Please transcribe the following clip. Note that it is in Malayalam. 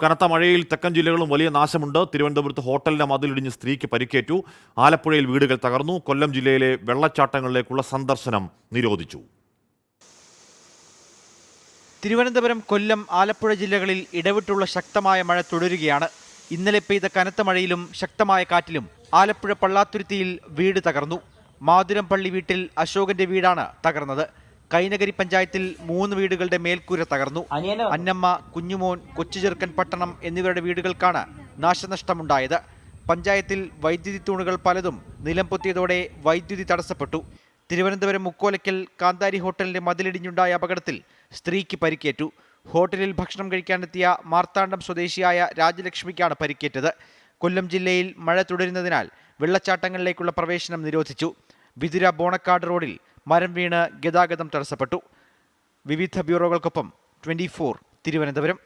കനത്ത മഴയിൽ തെക്കൻ ജില്ലകളും വലിയ നാശമുണ്ട്. തിരുവനന്തപുരത്ത് ഹോട്ടലിന്റെ മതിലിടിഞ്ഞ് സ്ത്രീക്ക് പരിക്കേറ്റു. ആലപ്പുഴയിൽ വീടുകൾ തകർന്നു. കൊല്ലം ജില്ലയിലെ വെള്ളച്ചാട്ടങ്ങളിലേക്കുള്ള സന്ദർശനം നിരോധിച്ചു. തിരുവനന്തപുരം, കൊല്ലം, ആലപ്പുഴ ജില്ലകളിൽ ഇടവിട്ടുള്ള ശക്തമായ മഴ തുടരുകയാണ്. ഇന്നലെ പെയ്ത കനത്ത മഴയിലും ശക്തമായ കാറ്റിലും ആലപ്പുഴ പള്ളാത്തുരുത്തിയിൽ വീട് തകർന്നു. മാതുരം പള്ളി വീട്ടിൽ അശോകന്റെ വീടാണ് തകർന്നത്. കൈനകരി പഞ്ചായത്തിൽ 3 വീടുകളുടെ മേൽക്കൂര തകർന്നു. അന്നമ്മ, കുഞ്ഞുമോൻ, കൊച്ചുചെറുക്കൻ പട്ടണം എന്നിവരുടെ വീടുകൾക്കാണ് നാശനഷ്ടമുണ്ടായത്. പഞ്ചായത്തിൽ വൈദ്യുതി തൂണുകൾ പലതും നിലം പൊത്തിയതോടെ വൈദ്യുതി തടസ്സപ്പെട്ടു. തിരുവനന്തപുരം മുക്കോലയ്ക്കൽ കാന്താരി ഹോട്ടലിന്റെ മതിലിടിഞ്ഞുണ്ടായ അപകടത്തിൽ സ്ത്രീക്ക് പരിക്കേറ്റു. ഹോട്ടലിൽ ഭക്ഷണം കഴിക്കാനെത്തിയ മാർത്താണ്ഡം സ്വദേശിയായ രാജലക്ഷ്മിക്കാണ് പരിക്കേറ്റത്. കൊല്ലം ജില്ലയിൽ മഴ തുടരുന്നതിനാൽ വെള്ളച്ചാട്ടങ്ങളിലേക്കുള്ള പ്രവേശനം നിരോധിച്ചു. വിതുര ബോണക്കാട് റോഡിൽ മരം വീണ് ഗതാഗതം തടസ്സപ്പെട്ടു. വിവിധ ബ്യൂറോകൾക്കൊപ്പം 24 തിരുവനന്തപുരം.